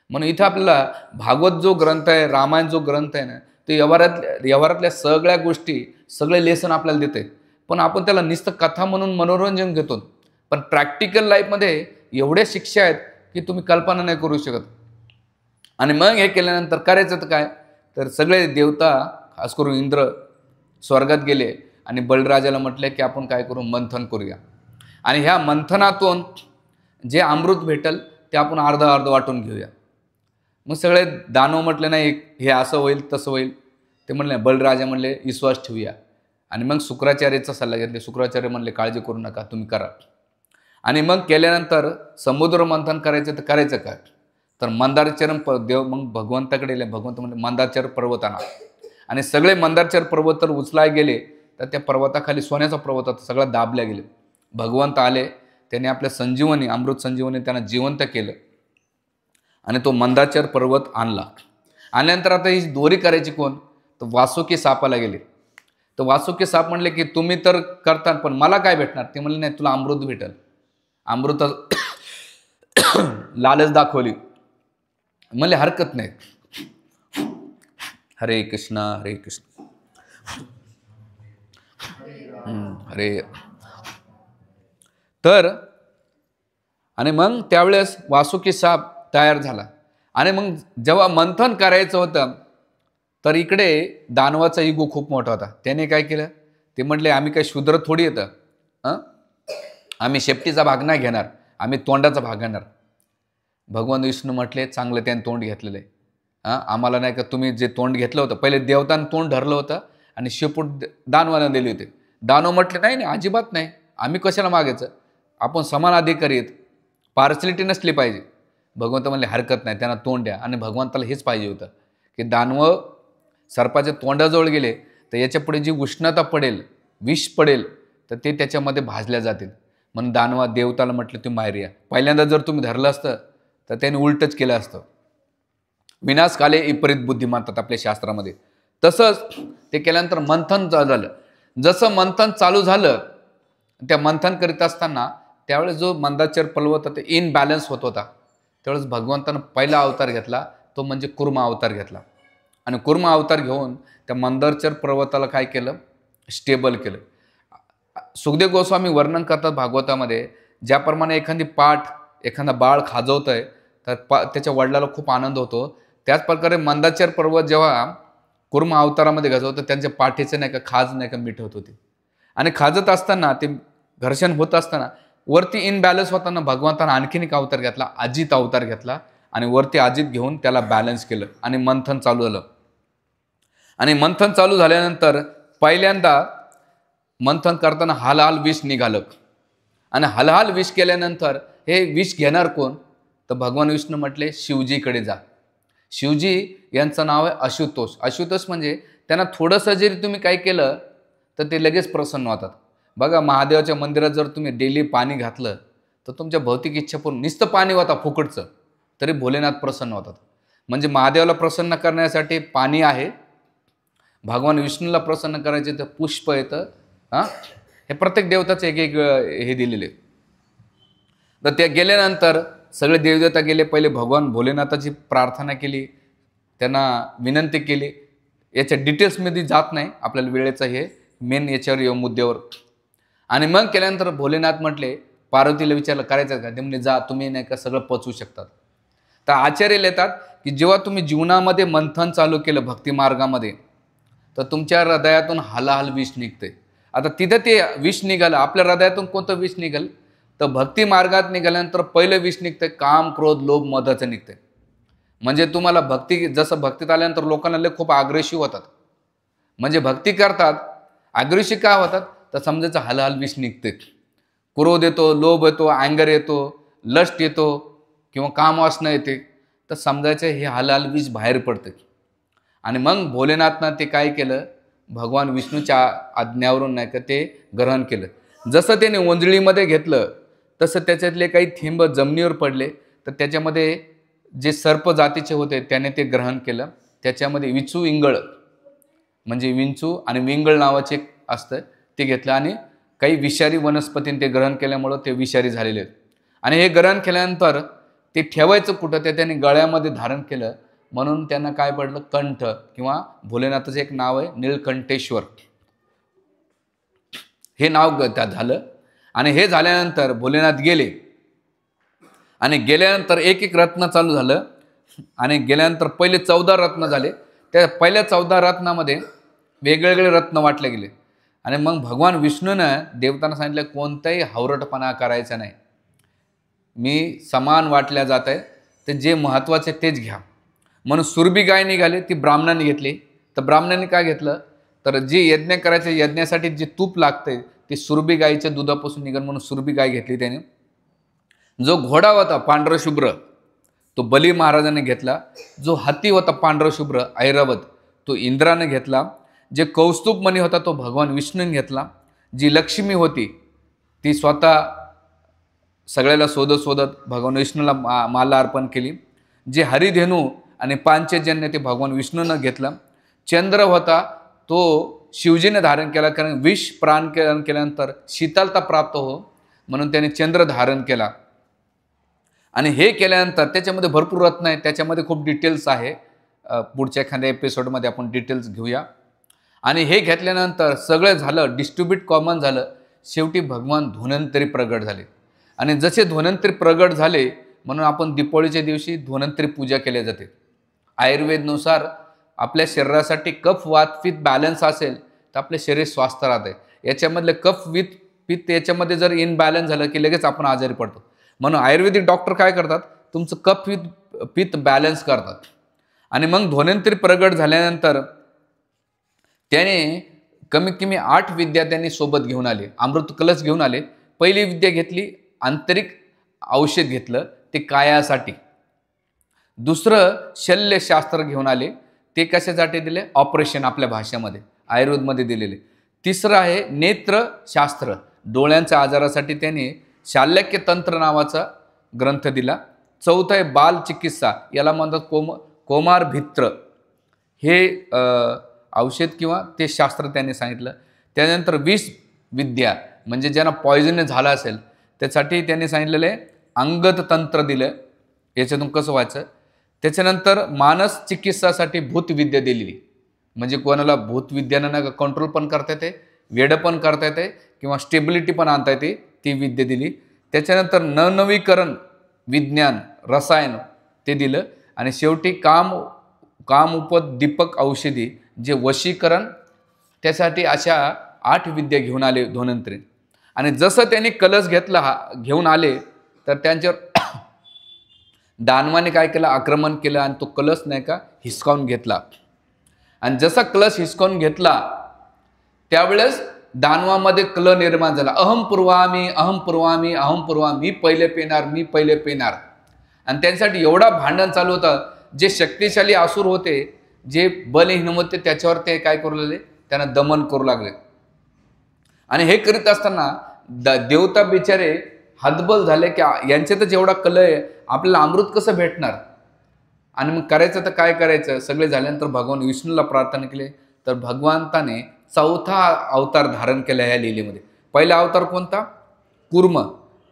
म्हणून इथं आपल्याला भागवत जो ग्रंथ आहे, रामायण जो ग्रंथ आहे ना, ते व्यवहारातल्या सगळ्या गोष्टी, सगळे लेसन आपल्याला देते. पण आपण त्याला नुसतं कथा म्हणून मनोरंजन घेतो. पण प्रॅक्टिकल लाईफमध्ये एवढ्या शिक्षा आहेत की तुम्ही कल्पना नाही करू शकत. आणि मग हे केल्यानंतर करायचं तर काय, तर सगळे देवता खास करून इंद्र स्वर्गात गेले आणि बळराजाला म्हटले की आपण काय करू, मंथन करूया. आणि ह्या मंथनातून जे अमृत भेटल ते आपण अर्ध अर्ध वाटून घेऊया. मग सगळे दानव म्हटले नाही हे असं होईल तसं होईल. ते म्हणले, बळराजा म्हणले विश्वास ठेवूया. आणि मग शुक्राचार्याचा सल्ला घेतले. शुक्राचार्य म्हणले काळजी करू नका, तुम्ही करा. आणि मग केल्यानंतर समुद्र मंथन करायचं तर करायचं काय, तर मंदारचरण देव मग भगवंताकडे गेले. भगवंत म्हणले मंदारचर पर्वत आणा. आणि सगळे मंदारचर पर्वत तर उचलाय गेले, तर त्या पर्वताखाली सोन्याचा पर्वत होता, सगळा दाबल्या गेले. भगवंत आले, त्याने आपल्या संजीवनी, अमृत संजीवनी त्यांना जिवंत केलं आणि तो मंदारचर पर्वत आणला. आल्यानंतर आता ही दोरी करायची कोण, तर वासुकी सापाला गेले. तर वासुकी साप म्हणले की तुम्ही तर करता पण मला काय भेटणार. ते म्हणले नाही, तुला अमृत भेटल. अमृत लालच दाखवली. म्हणले हरकत नाही. हरे कृष्ण हरे कृष्ण हरे. तर आणि मग त्यावेळेस वासुकी साप तयार झाला. आणि मग जेव्हा मंथन करायचं होतं तर इकडे दानवाचा इगो खूप मोठा होता. त्याने काय केलं, ते म्हटले आम्ही काय शूद्र थोडी येतं, आम्ही शेपटीचा भाग नाही घेणार, आम्ही तोंडाचा भाग घेणार. भगवान विष्णू म्हटले चांगलं त्याने तोंड घेतलेलं आहे. आम्हाला नाही का, तुम्ही जे तोंड घेतलं होतं पहिले देवतानं तोंड धरलं होतं आणि शेपूट दानवानं दिली होती. दानव म्हटले नाही नाही अजिबात नाही, आम्ही कशाला मागायचं, आपण समान अधिकारी आहेत, पार्सलिटी नसली पाहिजे. भगवंत म्हणले हरकत नाही, त्यांना तोंड द्या. आणि भगवंताला हेच पाहिजे होतं की दानव सर्पाच्या तोंडाजवळ गेले तर याच्या पुढे जी उष्णता पडेल, विष पडेल, तर ते त्याच्यामध्ये भाजल्या जातील. म्हणून दानवा देवताला म्हटलं तुम्ही बाहेर या. पहिल्यांदा जर तुम्ही धरलं असतं तर त्याने उलटच केलं असतं. विनाशकाले विपरीत बुद्धी मानतात आपल्या शास्त्रामध्ये. तसंच ते केल्यानंतर मंथन झालं. जसं मंथन चालू झालं, त्या मंथन करीत असताना त्यावेळेस जो मंदाचर पर्वत होता ते इनबॅलन्स होत होता. त्यावेळेस भगवंतानं पहिला अवतार घेतला, तो म्हणजे कुर्मा अवतार घेतला. आणि कुर्मा अवतार घेऊन त्या मंदाचर पर्वताला काय केलं, स्टेबल केलं. सुखदेव गोस्वामी वर्णन करतात भागवतामध्ये, ज्याप्रमाणे एखादी पाठ एखादा बाळ खाजवतंय तर त्याच्या वडिलाला खूप आनंद होतो, त्याच प्रकारे मंदाचर पर्वत जेव्हा कुर्मा अवतारामध्ये घालवतो तर त्यांच्या पाठीचं नाही का खाज नाही का मिटवत होती. आणि खाजत असताना ते घर्षण होत असताना वरती इनबॅलन्स होताना भगवंतानं आणखीन एक अवतार घेतला, अजित अवतार घेतला आणि वरती अजित घेऊन त्याला बॅलन्स केलं आणि मंथन चालू झालं. आणि मंथन चालू झाल्यानंतर पहिल्यांदा मंथन करताना हलाल विष निघालं आणि हलाल विष केल्यानंतर हे विष घेणार कोण, तर भगवान विष्णू म्हटले शिवजीकडे जा. शिवजी यांचं नाव आहे आशुतोष. आशुतोष म्हणजे त्यांना थोडंसं जरी तुम्ही काय केलं तर ते लगेच प्रसन्न होतात. बघा, महादेवाच्या मंदिरात जर तुम्ही डेली पाणी घातलं तर तुमच्या भौतिक इच्छा पूर्ण, नुसतं पाणी होता फुकटचं तरी भोलेनाथ प्रसन्न होतात. म्हणजे महादेवाला प्रसन्न करण्यासाठी पाणी आहे, भगवान विष्णूला प्रसन्न करायचे तर पुष्प येतं. हे प्रत्येक देवताचं एक एक हे दिलेले. तर त्या गेल्यानंतर सगळे देवदेवता गेले. पहिले भगवान भोलेनाथाची प्रार्थना केली, त्यांना विनंती केली. याच्या डिटेल्समध्ये जात नाही, आपल्याला वेळेचं हे मेन याच्यावर या मुद्द्यावर. आणि मग केल्यानंतर भोलेनाथ म्हटले, पार्वतीला विचारलं करायचं का, ते म्हणजे जा, तुम्ही नाही का सगळं पचवू शकतात. तर आचार्य लिहितात की जेव्हा तुम्ही जीवनामध्ये मंथन चालू केलं भक्ती मार्गामध्ये तर तुमच्या हृदयातून हलाहल विष निघते. आता तिथं ते विष निघालं, आपल्या हृदयातून कोणतं विष निघालं, तर भक्ती मार्गात निघाल्यानंतर पहिलं विष निघतंय काम क्रोध लोभ मदाचं निघतंय. म्हणजे तुम्हाला भक्ती, जसं भक्तीत आल्यानंतर लोकांना लय खूप अग्रेसिव्ह होतात, म्हणजे भक्ती करतात अग्रेसिव्ह का होतात, तर समजायचं हलाहल विष निघते. क्रोध येतो, लोभ येतो, अँगर येतो, लस्ट येतो किंवा कामवासना येते, तर समजायचं हे हलाहल विष बाहेर पडते. आणि मग भोलेनाथनं ते काय केलं, भगवान विष्णूच्या आज्ञावरून नाही का ते ग्रहण केलं. जसं त्याने ओंजळीमध्ये घेतलं तसं त्याच्यातले काही थेंब जमिनीवर पडले, तर त्याच्यामध्ये जे सर्प जातीचे होते त्याने ते ग्रहण केलं. त्याच्यामध्ये विचू इंगळ म्हणजे विंचू आणि विंगळ नावाचे असतं ते घेतलं आणि काही विषारी वनस्पतींनी ते ग्रहण केल्यामुळं ते विषारी झालेले आहेत. आणि हे ग्रहण केल्यानंतर ते ठेवायचं कुठं, ते त्यांनी गळ्यामध्ये धारण केलं. म्हणून त्यांना काय पडलं, कंठ, किंवा भोलेनाथाचं एक नाव आहे नीलकंठेश्वर, हे नाव त्यात झालं. आणि हे झाल्यानंतर भोलेनाथ गेले आणि गेल्यानंतर एक एक रत्न चालू झालं. आणि गेल्यानंतर पहिले 14 रत्न झाले. त्या पहिल्या 14 रत्नामध्ये वेगवेगळे रत्न वाटले गेले. आणि मग भगवान विष्णूनं देवतांना सांगितलं कोणताही हावरटपणा करायचा नाही, मी समान वाटल्या जात आहे, तर जे महत्त्वाचे तेच घ्या. म्हणून सुरभी गाय निघाली, ती ब्राह्मणांनी घेतली. तर ब्राह्मणांनी काय घेतलं, तर जे यज्ञ करायचे यज्ञासाठी जे तूप लागते ते सुरभी गायीच्या दुधापासून निघाल म्हणून सुरभी गाय घेतली त्याने. जो घोडा होता पांढरशुभ्र तो बली महाराजांनी घेतला. जो हत्ती होता पांढरशुभ्र ऐरावत तो इंद्राने घेतला. जे कौस्तुभ मणी होता तो भगवान विष्णूने घेतला. जी लक्ष्मी होती ती स्वतः सगळ्याला शोधत शोधत भगवान विष्णूला माला अर्पण केली. जे हरिधेनू आणि पांचजन्य ते भगवान विष्णूनं घेतलं. चंद्र होता तो शिवजीने धारण केला, कारण विष प्राण केल्यानंतर शीतलता प्राप्त हो म्हणून त्याने चंद्र धारण केला. आणि हे केल्यानंतर त्याच्यामध्ये भरपूर रत्न आहे, त्याच्यामध्ये खूप डिटेल्स आहे, पुढच्या एखाद्या एपिसोडमध्ये आपण डिटेल्स घेऊया. आणि हे घेतल्यानंतर सगळं झालं, डिस्ट्रीब्यूट कॉमन झालं. शेवटी भगवान धन्वंतरी प्रगट झाले. आणि जसे धन्वंतरी प्रगट झाले म्हणून आपण दीपावलीच्या दिवशी धन्वंतरी पूजा केली जाते. आयुर्वेदनुसार आपल्या शरीरासाठी कफ वात पित्त बॅलन्स असेल तर आपले शरीर स्वस्थ राहते. याच्यामधले कफ विथ पित्त याच्यामध्ये जर इनबॅलन्स झालं की लगेच आपण आजारी पडतो. म्हणून आयुर्वेदिक डॉक्टर काय करतात, तुमचं कफ विथ पित्त बॅलन्स करतात. आणि मग धन्वंतरी प्रगट झाल्यानंतर त्याने कमीत कमी 8 विद्या त्यांनी सोबत घेऊन आले, अमृत कलश घेऊन आले. पहिली विद्या घेतली आंतरिक औषध घेतलं ते कायासाठी. दुसरं शल्यशास्त्र घेऊन आले, ते कशासाठी दिले, ऑपरेशन आपल्या भाषेमध्ये आयुर्वेदमध्ये दिलेले. तिसरं आहे नेत्रशास्त्र, डोळ्यांच्या आजारासाठी त्यांनी शाल्यक्य तंत्र नावाचा ग्रंथ दिला. चौथं आहे बाल चिकित्सा, याला म्हणतात कोमार भित्र, हे औषध किंवा ते शास्त्र त्यांनी सांगितलं. त्यानंतर विष विद्या म्हणजे ज्यांना पॉयझन झालं असेल त्यासाठी त्यांनी सांगितलेलं आहे अंगद तंत्र दिलं, याच्यातून कसं व्हायचं. त्याच्यानंतर मानस चिकित्सासाठी भूतविद्या दिलेली, म्हणजे कोणाला भूतविद्यानं ना कंट्रोल पण करता येते, वेडं पण करता येते किंवा स्टेबिलिटी पण आणता येते, ती विद्या दिली. त्याच्यानंतर नवनवीकरण विज्ञान रसायन ते दिलं. आणि शेवटी कामोपदीपक औषधी जे वशीकरण, त्यासाठी अशा 8 विद्या घेऊन आले धन्वंतरी. आणि जसं त्यांनी कलश घेऊन आले तर त्यांच्यावर दानवाने काय केलं, आक्रमण केलं आणि तो कलश नाही का हिसकावून घेतला. आणि जसा कलश हिसकावून घेतला त्यावेळेस दानवामध्ये कल निर्माण झाला, अहम पुरवामी अहम पुरवामी अहम पुरवामी, मी पहिले पेणार मी पहिले पेणार. आणि त्यांच्यासाठी एवढा भांडण चालू होतं, जे शक्तिशाली असुर होते, जे बलहीन होते, त्याच्यावर ते काय करू लागले, त्यांना दमन करू लागले. आणि हे करीत असताना देवता बिचारे हतबल झाले की यांच्यातच एवढा कल आहे, आपल्याला अमृत कसं भेटणार. आणि मग करायचं तर काय करायचं. सगळे झाल्यानंतर भगवान विष्णूला प्रार्थना केली, तर भगवंताने 4था अवतार धारण केला या लीलेमध्ये. पहिला अवतार कोणता, कूर्म,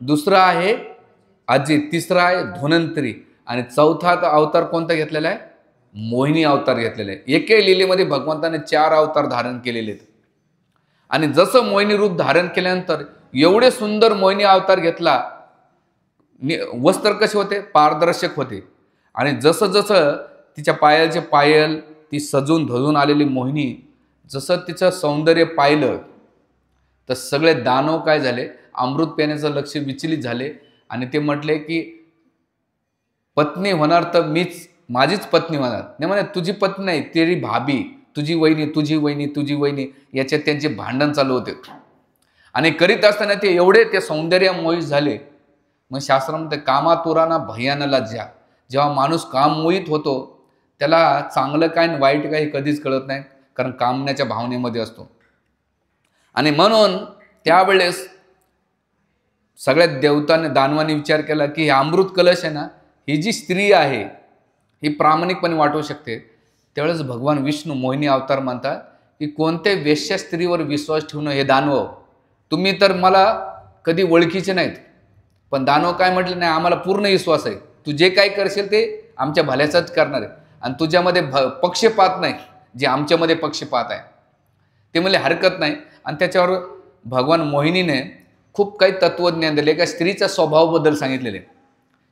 दुसरा आहे अजित, तिसरा आहे धन्वंतरी, आणि 4था अवतार कोणता घेतलेला आहे, मोहिनी अवतार घेतलेला आहे. एके लीलेमध्ये भगवंताने 4 अवतार धारण केलेले आहेत. आणि जसं मोहिनी रूप धारण केल्यानंतर एवढे सुंदर मोहिनी अवतार घेतला, वस्त्र कसे होते, पारदर्शक होते. आणि जसं जसं तिच्या पायाचे पायल, ती सजून धजून आलेली मोहिनी, जसं तिचं सौंदर्य पाहिलं तर सगळे दानव काय झाले, अमृत पिण्याचं लक्ष विचलित झाले. आणि ते म्हटले की पत्नी होणार तर मीच, माझीच पत्नी होणार नाही. म्हणे तुझी पत्नी नाही, तेरी भाभी, तुझी वहिनी तुझी वहिनी तुझी वहिनी, याच्यात त्यांचे भांडण चालू होते. आणि करीत असताना ते एवढे ते सौंदर्य मोहित झाले. मग शास्त्रामध्ये कामातुराना भयाना लज्जा, जेव्हा माणूस काममोहित होतो त्याला चांगलं काय आणि वाईट काय कधीच कळत नाही, कारण कामण्याच्या भावनेमध्ये असतो. आणि म्हणून त्यावेळेस सगळ्या देवतांनी दानवाने विचार केला की हे अमृत कलश आहे ना, ही जी स्त्री आहे ही प्रामाणिकपणे वाटू शकते. त्यावेळेस भगवान विष्णू मोहिनी अवतार म्हणतात की कोणत्या वेश्या स्त्रीवर विश्वास ठेवणं, हे दानव तुम्ही तर मला कधी ओळखीचे नाहीत, पण दानव काय म्हटले, नाही आम्हाला पूर्ण विश्वास आहे, तू जे काय करशील ते आमच्या भल्याचाच करणार आहे, आणि तुझ्यामध्ये पक्षपात नाही जे आमच्यामध्ये पक्षपात आहे. ते म्हणले हरकत नाही. आणि त्याच्यावर भगवान मोहिनीने खूप काही तत्वज्ञान दिले, एका स्त्रीच्या स्वभावाबद्दल सांगितलेले.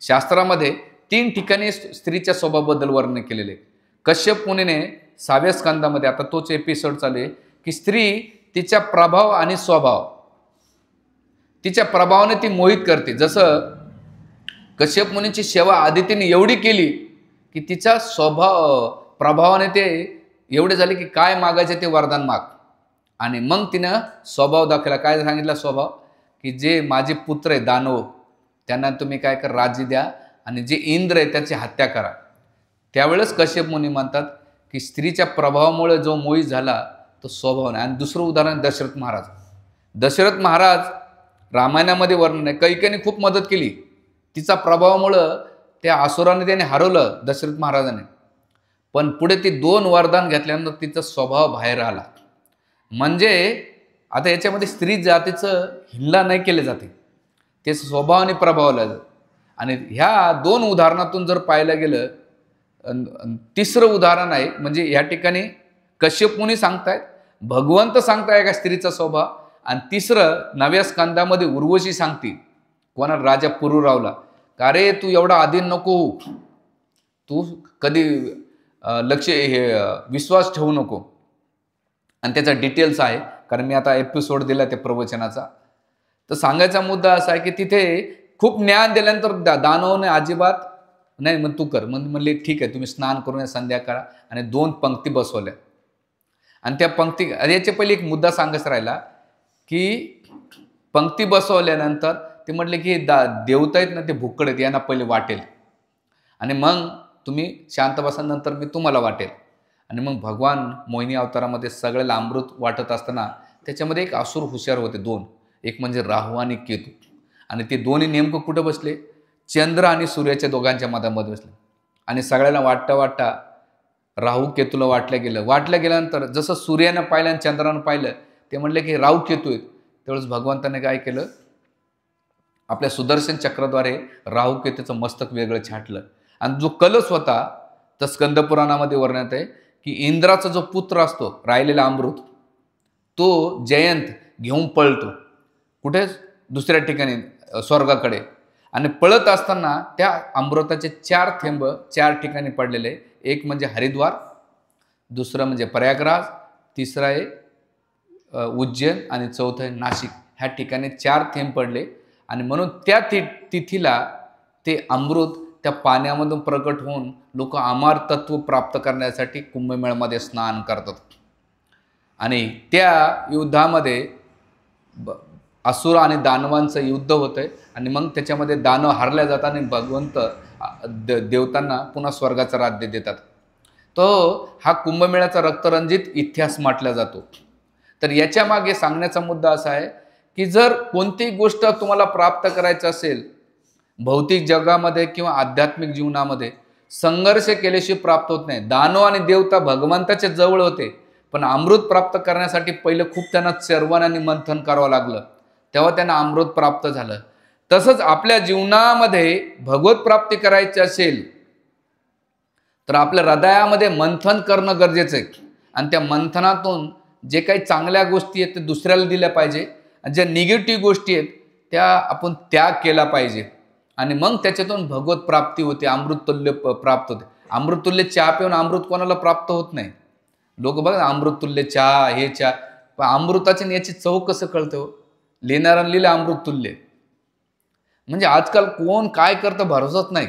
शास्त्रामध्ये 3 ठिकाणी स्त्रीच्या स्वभावाबद्दल वर्णन केलेले. कश्यप मुनीने 6व्या स्कंदामध्ये, आता तोच एपिसोड चालू आहे, की स्त्री तिच्या प्रभाव आणि स्वभाव, तिच्या प्रभावाने ती मोहित करते. जसं कश्यप मुनीची सेवा आदितीने एवढी केली की तिचा स्वभाव प्रभावाने ते एवढे झाले की काय मागायचे ते वरदान माग. आणि मग तिनं स्वभाव दाखवला. काय सांगितलं स्वभाव, की जे माझे पुत्र आहे दानव, त्यांना तुम्ही काय कर, राज्य द्या, आणि जे इंद्र आहे त्याची हत्या करा. त्यावेळेस कश्यप मुनी म्हणतात की स्त्रीच्या प्रभावामुळे जो मोहित झाला तो स्वभाव नाही. आणि दुसरं उदाहरण दशरथ महाराज. दशरथ महाराज रामायणामध्ये वर्णन आहे, कैकेयीने खूप मदत केली, तिचा प्रभावामुळं त्या असुराने त्याने हरवलं दशरथ महाराजाने. पण पुढे ती 2 वरदान घेतल्यानंतर तिचा स्वभाव बाहेर आला. म्हणजे आता याच्यामध्ये स्त्री जातीचं हिल्ला नाही केले जाते, ते स्वभावाने प्रभावला जातं. आणि ह्या 2 उदाहरणातून जर पाहायला गेलं, तिसरं उदाहरण आहे, म्हणजे या ठिकाणी कश्यप मुनी सांगतायत, भगवंत सांगताय का स्त्रीचा स्वभाव. आणि तिसरं 9व्या स्कंदामध्ये उर्वशी सांगते, कोणा, राजा पुरुरावला, का रे तू एवढा अधीन नको, तू कधी विश्वास ठेवू नको. आणि त्याचा डिटेल्स आहे, कारण मी आता एपिसोड दिला त्या प्रवचनाचा. तर सांगायचा मुद्दा असा आहे की तिथे खूप ज्ञान दिल्यानंतर दानवने अजिबात नाही, मग तू कर, म्हणले ठीक आहे, तुम्ही स्नान करून संध्याकाळ, आणि 2 पंक्ती बसवल्या. आणि त्या पंक्ती, याच्या पहिले एक मुद्दा सांगायचा राहिला की पंक्ती बसवल्यानंतर ते म्हटले की देवता आहेत ना, ते भुक्कड आहेत, यांना पहिले वाटेल, आणि मग तुम्ही शांत बसा, नंतर मी तुम्हाला वाटेल. आणि मग भगवान मोहिनी अवतारामध्ये सगळ्याला अमृत वाटत असताना त्याच्यामध्ये एक असुर हुशार होते 2, एक म्हणजे राहू आणि केतू. आणि ते दोन्ही नेमकं कुठं बसले, चंद्र आणि सूर्याच्या दोघांच्या मधामध्ये बसले. आणि सगळ्यांना वाटता वाटता राहू केतूला वाटलं गेलं. वाटलं गेल्यानंतर जसं सूर्यानं पाहिलं आणि चंद्रानं पाहिलं, ते म्हणले की राहूकेतू आहेत. त्यावेळेस भगवंताने काय केलं, आपल्या सुदर्शन चक्राद्वारे राहूकेतूचं मस्तक वेगळं छाटलं. आणि जो कलश होता, तर स्कंद पुराणामध्ये वर्णित आहे की इंद्राचा जो पुत्र असतो राहिलेला अमृत, तो जयंत घेऊन पळतो कुठे, दुसऱ्या ठिकाणी स्वर्गाकडे. आणि पळत असताना त्या अमृताचे 4 थेंब 4 ठिकाणी पडलेले. एक म्हणजे हरिद्वार, दुसरं म्हणजे प्रयागराज, तिसरं आहे उज्जैन आणि चौथं आहे नाशिक. ह्या ठिकाणी 4 थेंब पडले. आणि म्हणून त्या तिथीला ते अमृत त्या पाण्यामधून प्रकट होऊन लोक अमर तत्व प्राप्त करण्यासाठी कुंभमेळ्यामध्ये स्नान करतात. आणि त्या युद्धामध्ये असुर आणि दानवांचं युद्ध होतंय. आणि मग त्याच्यामध्ये दानव हारल्या जातात आणि भगवंत देवतांना पुन्हा स्वर्गाचं राज्य देतात. तो हा कुंभमेळ्याचा रक्तरंजित इतिहास म्हटला जातो. तर याच्या मागे सांगण्याचा मुद्दा असा आहे की जर कोणतीही गोष्ट तुम्हाला प्राप्त करायचं असेल भौतिक जगामध्ये किंवा आध्यात्मिक जीवनामध्ये, संघर्ष केल्याशिवाय प्राप्त होत नाही. दानव आणि देवता भगवंताच्या जवळ होते, पण अमृत प्राप्त करण्यासाठी पहिलं खूप त्यांना चर्वण आणि मंथन करावं लागलं, तेव्हा त्यांना अमृत प्राप्त झालं. तसंच आपल्या जीवनामध्ये भगवत प्राप्ती करायची असेल तर आपल्या हृदयामध्ये मंथन करणं गरजेचं आहे. आणि त्या मंथनातून जे काही चांगल्या गोष्टी आहेत ते दुसऱ्याला दिल्या पाहिजे, आणि ज्या निगेटिव्ह गोष्टी आहेत त्या आपण त्याग केला पाहिजे. आणि मग त्याच्यातून भगवत प्राप्ती होते, अमृततुल्य प्राप्त होते. अमृततुल्य चहा पिऊन अमृत कोणाला प्राप्त होत नाही. लोक बघा अमृततुल्य चहा, हे चहा, पण अमृताची याची चव कसं कळतं? लिहिणाऱ्यानं लिहिलं अमृततुल्य. म्हणजे आजकाल कोण काय करतं भरोसाच नाही.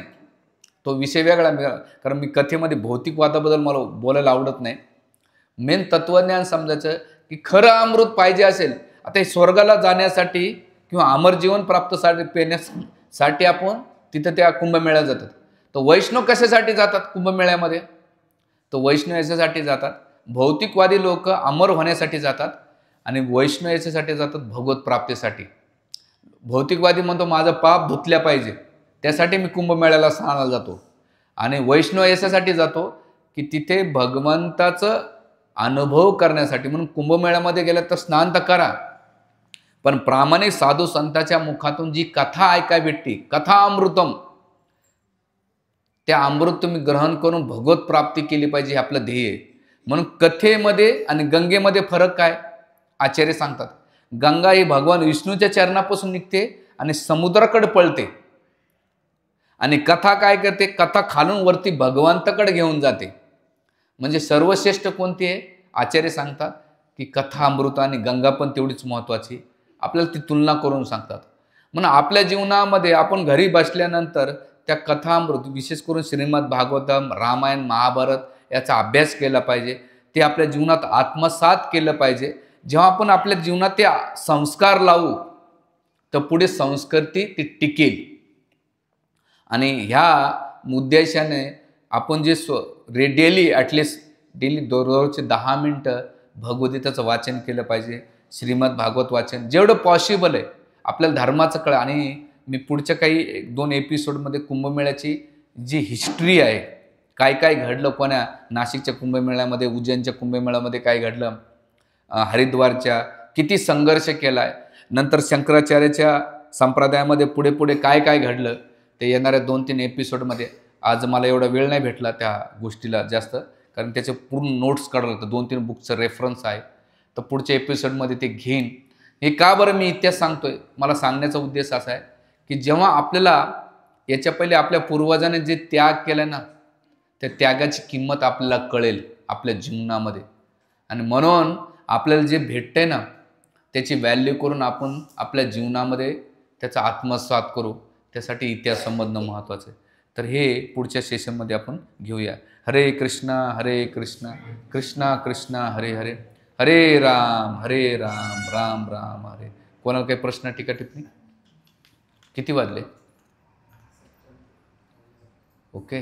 तो विषय वेगळा, कारण मी कथेमध्ये भौतिकवादाबद्दल मला बोलायला आवडत नाही. मेन तत्वज्ञान समजायचं की खरं अमृत पाहिजे असेल, आता हे स्वर्गाला जाण्यासाठी किंवा अमर जीवन प्राप्तसाठी पेण्यासाठी आपण तिथं त्या कुंभमेळ्यात जातात. तर वैष्णव कशासाठी जातात कुंभमेळ्यामध्ये? तर वैष्णव याच्यासाठी जातात, भौतिकवादी लोक अमर होण्यासाठी जातात, आणि वैष्णव याच्यासाठी जातात भगवत प्राप्तीसाठी. भौतिकवादी म्हणतो माझं पाप धुतल्या पाहिजे, त्यासाठी मी कुंभमेळ्याला स्नानाला जातो. आणि वैष्णव याच्यासाठी जातो की तिथे भगवंताचं अनुभव करण्यासाठी. म्हणून कुंभमेळ्यामध्ये गेलं तर स्नान तर करा, पण प्रामाणिक साधू संतांच्या मुखातून जी कथा ऐकाय भेटते, कथा अमृतम, त्या अमृत तुम्ही ग्रहण करून भगवत प्राप्ती केली पाहिजे, हे आपलं ध्येय आहे. म्हणून कथेमध्ये आणि गंगेमध्ये फरक काय? आचार्य सांगतात, गंगा ही भगवान विष्णूच्या चरणापासून निघते आणि समुद्राकडे पळते. आणि कथा काय करते? कथा खालून वरती भगवंताकडे घेऊन जाते. म्हणजे सर्वश्रेष्ठ कोणती आहे? आचार्य सांगतात की कथा अमृत, आणि गंगा पण तेवढीच महत्त्वाची. आपल्याला ती तुलना करून सांगतात. म्हणून आपल्या जीवनामध्ये आपण घरी बसल्यानंतर त्या कथा अमृत, विशेष करून श्रीमद भागवतम, रामायण, महाभारत याचा अभ्यास केला पाहिजे. ते आपल्या जीवनात आत्मसात केलं पाहिजे. जेव्हा आपण आपल्या जीवनात ते संस्कार लावू तर पुढे संस्कृती ती टिकेल. आणि ह्या मुद्द्याशाने आपण जे डेली ॲटलिस्ट डेली दररोजचे 10 मिनटं भगवद्गीतेचं वाचन केलं पाहिजे. श्रीमद भागवत वाचन जेवढं पॉसिबल आहे आपल्याला धर्माचं कळ. आणि मी पुढच्या काही 1-2 एपिसोडमध्ये कुंभमेळ्याची जी हिस्ट्री आहे, काय काय घडलं, कोण्या नाशिकच्या कुंभमेळ्यामध्ये, उज्जैनच्या कुंभमेळ्यामध्ये काय घडलं, हरिद्वारच्या किती संघर्ष केला आहे, नंतर शंकराचार्याच्या संप्रदायामध्ये पुढे पुढे काय काय घडलं, ते येणाऱ्या 2-3 एपिसोडमध्ये. आज मला एवढा वेळ नाही भेटला त्या गोष्टीला जास्त, कारण त्याचे पूर्ण नोट्स काढावं लागतं, 2-3 बुकचं रेफरन्स आहे. तर पुढच्या एपिसोडमध्ये ते घेईन. हे का बरं मी इतिहास सांगतोय? मला सांगण्याचा उद्देश असा आहे की जेव्हा आपल्याला याच्या पहिले आपल्या पूर्वजांनी जे त्याग केला ना, त्या त्यागाची किंमत आपल्याला कळेल आपल्या जीवनामध्ये. आणि म्हणून आपल्याला जे भेटतंय ना त्याची व्हॅल्यू करून आपण आपल्या जीवनामध्ये त्याचा आत्मसात करू. त्यासाठी इतिहास समजणं महत्त्वाचं आहे. तर हे पुढच्या सेशनमध्ये आपण घेऊया. हरे कृष्णा कृष्णा कृष्णा हरे हरे, हरे राम राम राम हरे. कोणाला काही प्रश्न, टीका, टिप्पणी? किती वाजले? ओके.